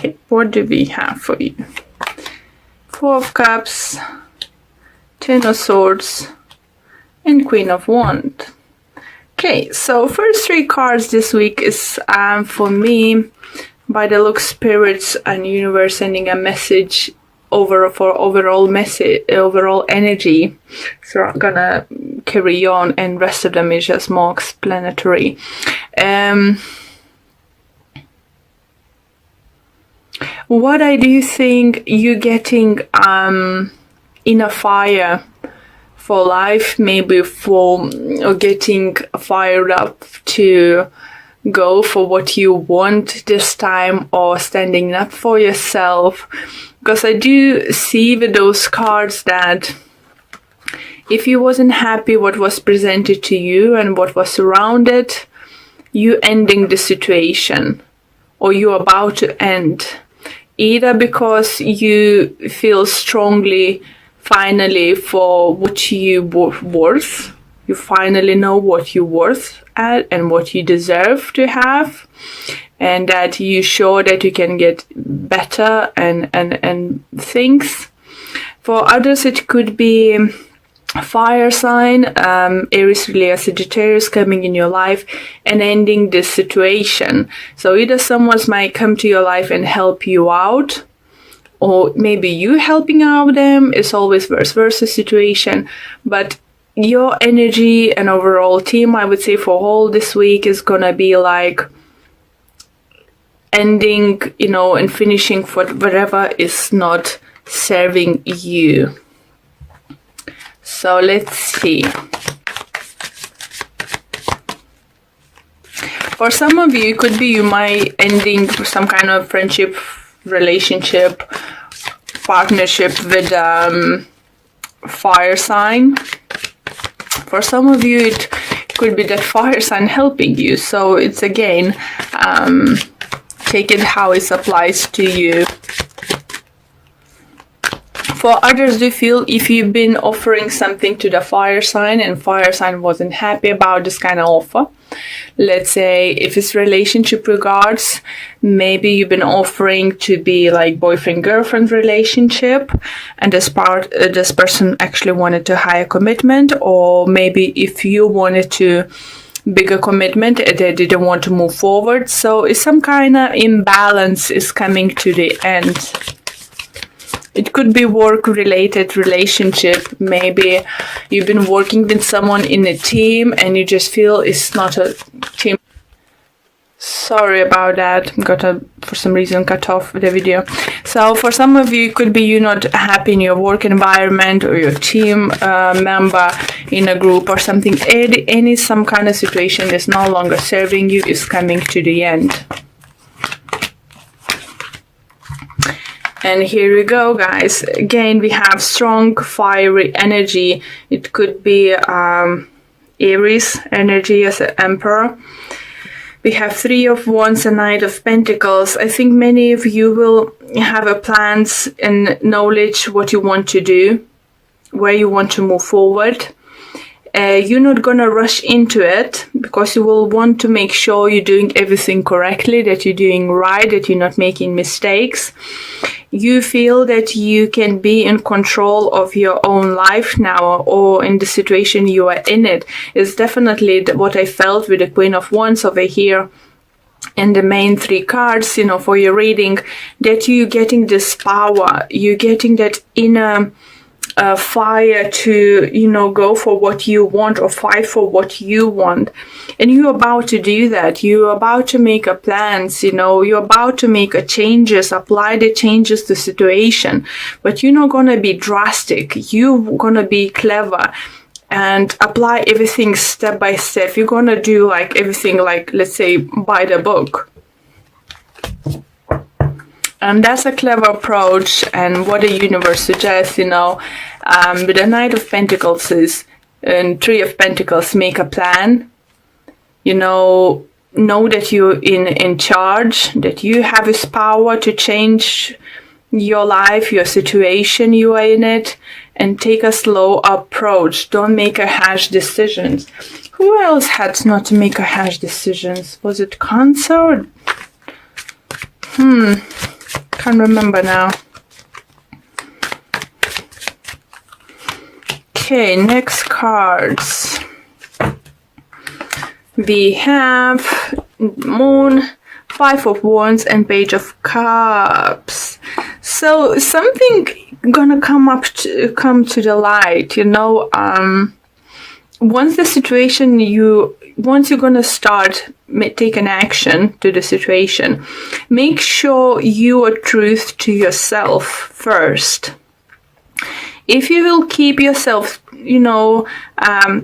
Okay, what do we have for you? Four of Cups, Ten of Swords, and Queen of Wands. Okay, so first three cards this week is for me, by the look, spirits and universe sending a message overall energy. So I'm gonna carry on, and rest of them is just more explanatory. What I do think you getting in a fire for life, maybe for or getting fired up to go for what you want this time, or standing up for yourself. Because I do see with those cards that if you wasn't happy what was presented to you and what was surrounded, you ending the situation, or you're about to end. Either because you feel strongly finally for what you worth, you finally know what you're worth at and what you deserve to have, and that you show that you can get better and things. For others it could be fire sign, Aries, Leo, Sagittarius coming in your life and ending this situation. So either someone might come to your life and help you out, or maybe you helping out them. It's always vice versa situation. But your energy and overall team, I would say, for all this week is gonna be like ending, and finishing for whatever is not serving you. So let's see. For some of you, it could be you might ending some kind of friendship, relationship, partnership with fire sign. For some of you, it could be that fire sign helping you. So it's again, take it how it applies to you. For others, do feel if you've been offering something to the fire sign and fire sign wasn't happy about this kind of offer. Let's say if it's relationship regards, maybe you've been offering to be like boyfriend-girlfriend relationship, and this person actually wanted to higher commitment, or maybe if you wanted to bigger commitment, they didn't want to move forward. So it's some kind of imbalance is coming to the end. It could be work-related relationship. Maybe you've been working with someone in a team and you just feel it's not a team. Sorry about that. For some reason, cut off the video. So for some of you, it could be you're not happy in your work environment or your team member in a group or something. Some kind of situation is no longer serving you, is coming to the end. And here we go, guys. Again, we have strong, fiery energy. It could be Aries energy as an Emperor. We have Three of Wands and Knight of Pentacles. I think many of you will have a plans and knowledge what you want to do, where you want to move forward. You're not gonna rush into it, because you will want to make sure you're doing everything correctly, that you're doing right, that you're not making mistakes. You feel that you can be in control of your own life now, or in the situation you are in it. It's definitely what I felt with the Queen of Wands over here and the main three cards, for your reading, that you're getting this power, you're getting that inner fire to go for what you want or fight for what you want, and you're about to do that. You're about to make a plans, you're about to make a changes, apply the changes to situation, but you're not gonna be drastic. You're gonna be clever and apply everything step by step. You're gonna do like everything, like, let's say, by the book. And that's a clever approach, and what the universe suggests, with the Knight of Pentacles and Three of Pentacles, make a plan. Know that you're in charge, that you have this power to change your life, your situation you are in it, and take a slow approach. Don't make a harsh decisions. Who else had not to make a harsh decisions? Was it Cancer? Can't remember now. Okay, next cards. We have Moon, Five of Wands, and Page of Cups. So something gonna come to the light, you know. Once you're gonna start taking action to the situation, make sure you are truth to yourself first. If you will keep yourself, you know,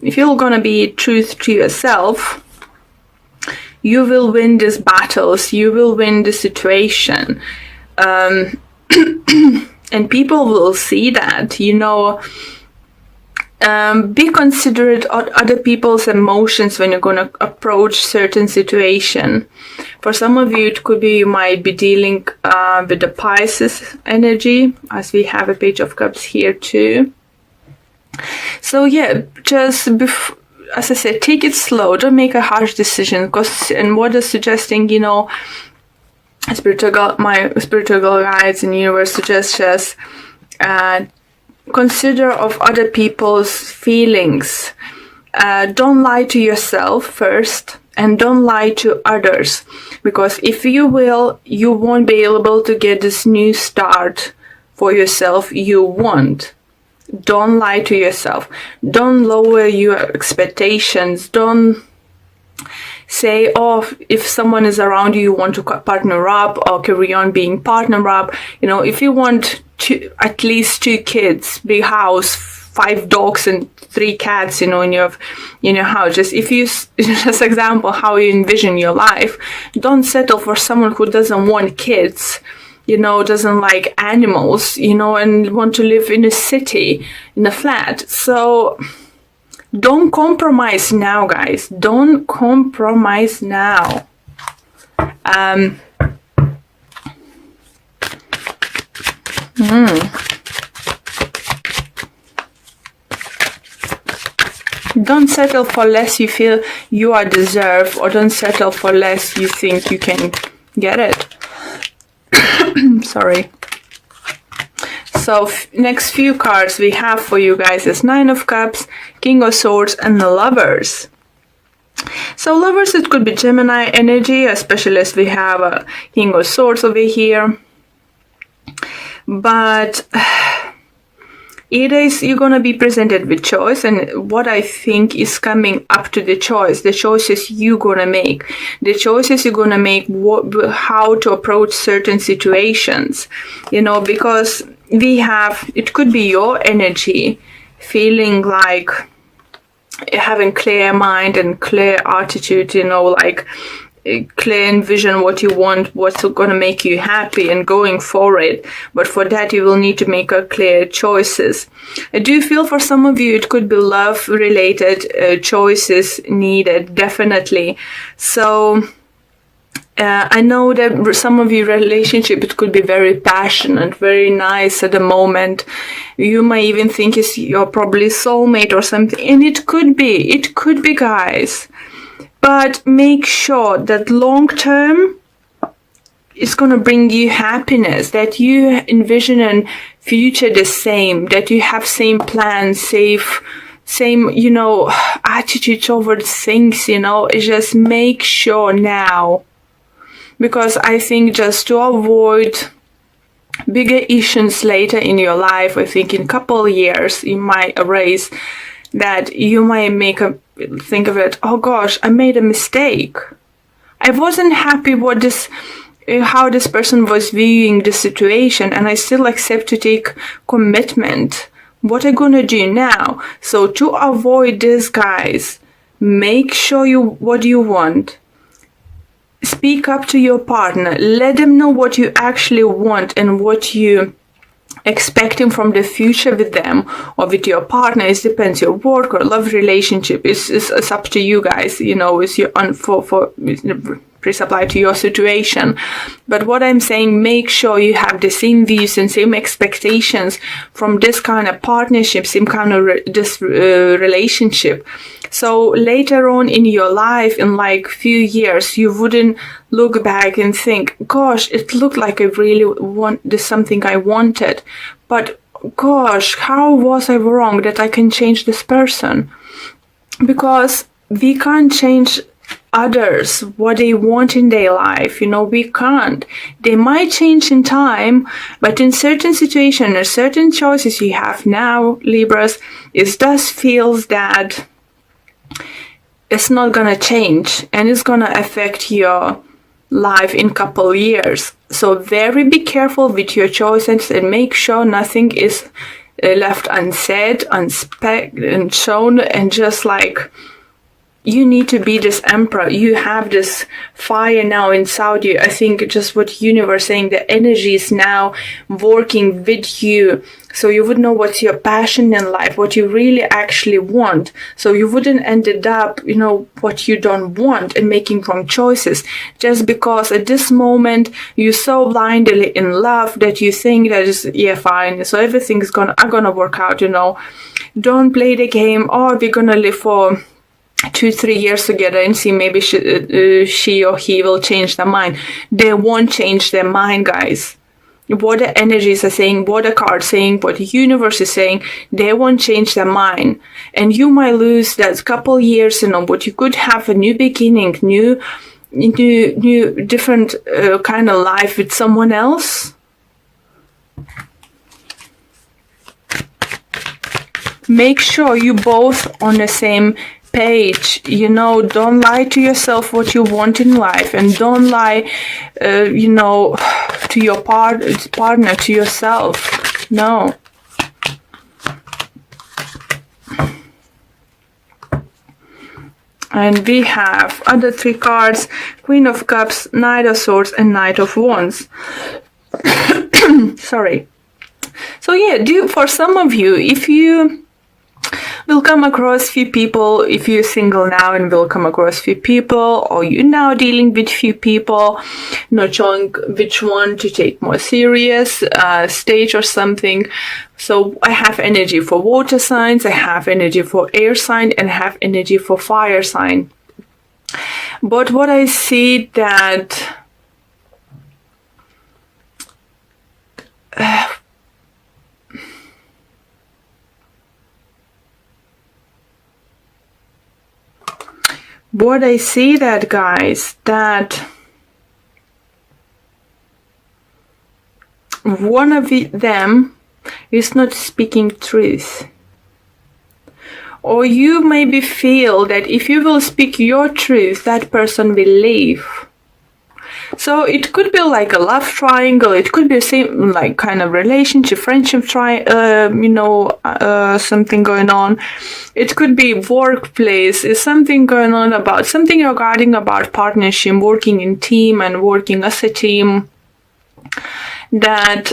if you're gonna be truth to yourself, you will win these battles, you will win the situation. And people will see that, you know. Be considerate of other people's emotions when you're going to approach certain situation. For some of you, it could be you might be dealing with the Pisces energy, as we have a Page of Cups here too. So yeah, just as I said, take it slow. Don't make a harsh decision. And what is suggesting, you know, my spiritual guides in the universe suggest just consider of other people's feelings. Don't lie to yourself first, and don't lie to others, because if you will, you won't be able to get this new start for yourself you want. Don't lie to yourself. Don't lower your expectations. Don't say, oh, if someone is around you, you want to partner up or carry on being partner up. You know, if you want at least 2 kids, big house, 5 dogs and 3 cats, you know, in your house. Just if you, just example, how you envision your life, don't settle for someone who doesn't want kids, you know, doesn't like animals, you know, and want to live in a city, in a flat. So don't compromise now, guys. Don't compromise now. Don't settle for less you feel you are deserved, or don't settle for less you think you can get it. Sorry. So next few cards we have for you guys is Nine of Cups, King of Swords, and the Lovers. So Lovers, it could be Gemini energy, especially as we have a King of Swords over here. But you're going to be presented with choice, and what I think is coming up to the choices you're going to make, the choices you're going to make, how to approach certain situations, you know, because it could be your energy feeling like having clear mind and clear attitude, you know, like clear envision what you want, what's going to make you happy, and going for it. But for that, you will need to make a clear choices. I do feel for some of you, it could be love related choices needed, definitely. So I know that some of your relationship, it could be very passionate, very nice at the moment. You might even think you're probably soulmate or something, and it could be, guys. But make sure that long term is going to bring you happiness, that you envision a future the same, that you have same plans, same, you know, attitude towards things, you know. Just make sure now. Because I think just to avoid bigger issues later in your life, I think in a couple of years, you might erase that, you might think of it, oh gosh, I made a mistake. I wasn't happy how this person was viewing the situation, and I still accept to take commitment. What am I gonna do now? So to avoid this, guys, make sure what you want. Speak up to your partner. Let them know what you actually want and what you expecting from the future with them or with your partner. It depends, your work or love relationship. It's up to you guys, you know. It's your Please apply to your situation. But what I'm saying, make sure you have the same views and same expectations from this kind of partnership, same kind of relationship. So later on in your life, in like few years, you wouldn't look back and think, gosh, it looked like I really want this, something I wanted. But gosh, how was I wrong that I can change this person? Because we can't change others, what they want in their life, we can't. They might change in time, but in certain situations or certain choices you have now, Libras, it does feels that it's not gonna change and it's gonna affect your life in couple years. So very be careful with your choices and make sure nothing is left unsaid, and shown, and just like, you need to be this emperor. You have this fire now inside you. I think just what universe saying, the energy is now working with you. So you would know what's your passion in life, what you really actually want. So you wouldn't ended up, what you don't want and making wrong choices. Just because at this moment you're so blindly in love that you think that is, fine. So everything's gonna work out, Don't play the game, we're gonna live for 2-3 years together and see maybe she or he will change their mind. They won't change their mind, guys. What the energies are saying, what the cards saying, what the universe is saying, they won't change their mind. And you might lose that couple years, but you could have a new beginning, new different kind of life with someone else. Make sure you both on the same page. Don't lie to yourself what you want in life, and don't lie to your partner, to yourself. No. And we have other 3 cards: Queen of Cups, Knight of Swords, and Knight of Wands. Sorry. So for some of you, if you will come across few people, if you're single now and will come across few people, or you're now dealing with few people, not showing which one to take more serious stage or something. So I have energy for water signs, I have energy for air sign, and I have energy for fire sign. But what I see that guys, that one of them is not speaking truth. Or you maybe feel that if you will speak your truth, that person will leave. So it could be like a love triangle. It could be the same, like kind of relationship, friendship something going on. It could be workplace. Is something going on about something regarding about partnership, working in team and working as a team. That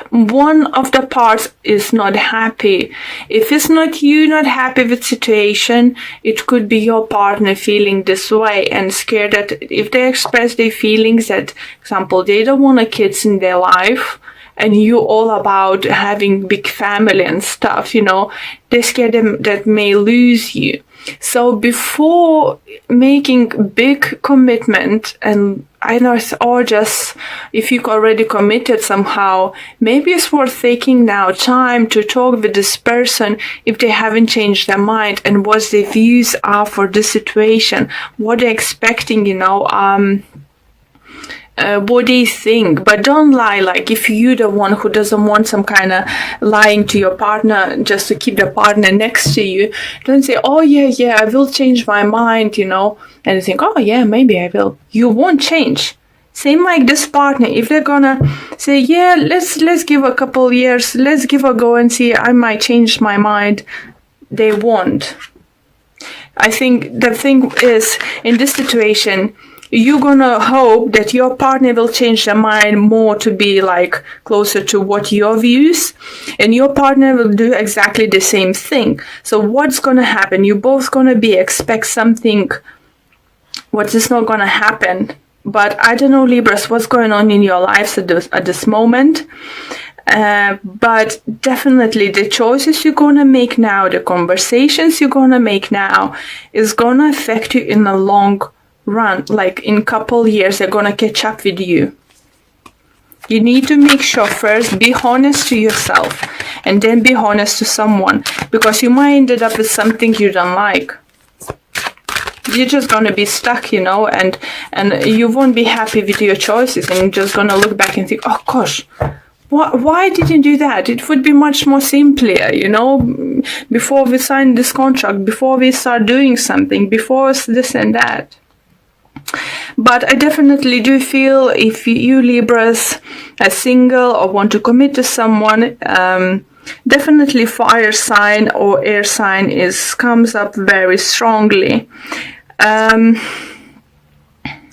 one of the parts is not happy. If it's not you not happy with situation, it could be your partner feeling this way and scared that if they express their feelings that, example, they don't want a kids in their life, and you all about having big family and stuff, they're scared that may lose you. So before making big commitment, and I know, or just if you already committed somehow, maybe it's worth taking now time to talk with this person if they haven't changed their mind, and what their views are for this situation, what they're expecting, what they think. But don't lie, like if you're the one who doesn't want some kind of lying to your partner just to keep the partner next to you, don't say, oh yeah, I will change my mind, and you think, oh yeah, maybe I will. You won't change. Same like this partner, if they're gonna say, yeah, let's give a couple years, let's give a go and see, I might change my mind, they won't. I think the thing is, in this situation, you're gonna hope that your partner will change their mind more to be like closer to what your views, and your partner will do exactly the same thing. So what's gonna happen? You're both gonna expect something what is not gonna happen. But I don't know, Libras, what's going on in your lives at this moment. But definitely the choices you're gonna make now, the conversations you're gonna make now is gonna affect you in the long run. Like in a couple years, they're gonna catch up with you. You need to make sure first, be honest to yourself and then be honest to someone, because you might end up with something you don't like. You're just gonna be stuck, you know, and you won't be happy with your choices, and you're just gonna look back and think, oh gosh, why didn't you do that? It would be much more simpler, you know, before we sign this contract, before we start doing something, before this and that. But I definitely do feel if you Libras are single or want to commit to someone, definitely fire sign or air sign comes up very strongly.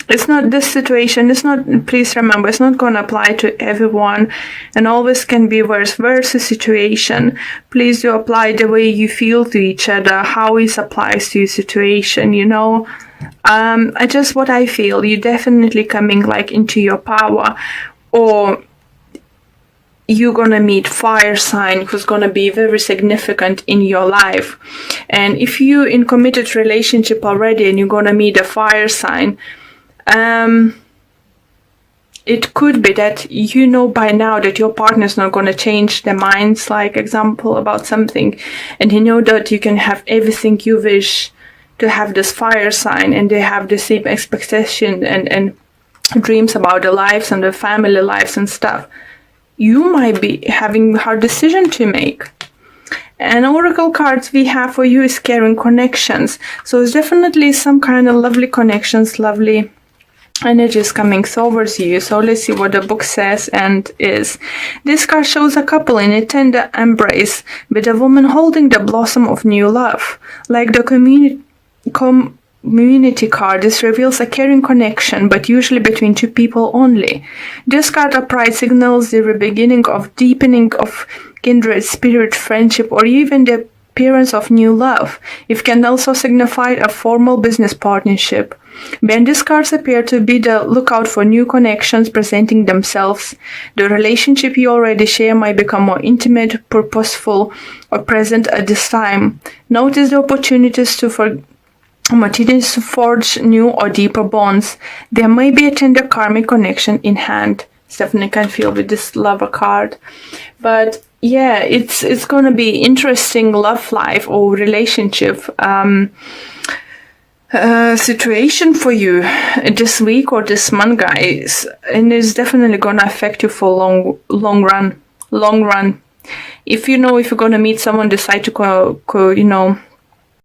It's not this situation, please remember, it's not going to apply to everyone, and always can be vice versa situation. Please do apply the way you feel to each other, how it applies to your situation, you know. What I feel, you're definitely coming like into your power, or you're gonna meet fire sign who's gonna be very significant in your life. And if you're in committed relationship already and you're gonna meet a fire sign, it could be that you know by now that your partner's not going to change their minds, like example about something, and you know that you can have everything you wish to have this fire sign, and they have the same expectation and dreams about their lives and their family lives and stuff. You might be having a hard decision to make. And oracle cards we have for you is carrying connections. So it's definitely some kind of lovely connections, lovely energies coming towards you. So let's see what the book says and is. This card shows a couple in a tender embrace with a woman holding the blossom of new love. Like the community card, this reveals a caring connection, but usually between two people only. This card upright signals the beginning of deepening of kindred spirit, friendship, or even the appearance of new love. It can also signify a formal business partnership. When these cards appear to be the lookout for new connections presenting themselves, the relationship you already share might become more intimate, purposeful, or present at this time. Notice the opportunities to forge new or deeper bonds. There may be a tender karmic connection in hand. Definitely can feel with this lover card. But yeah, it's going to be interesting love life or relationship situation for you this week or this month, guys, and it's definitely going to affect you for long run. If you're going to meet someone, decide to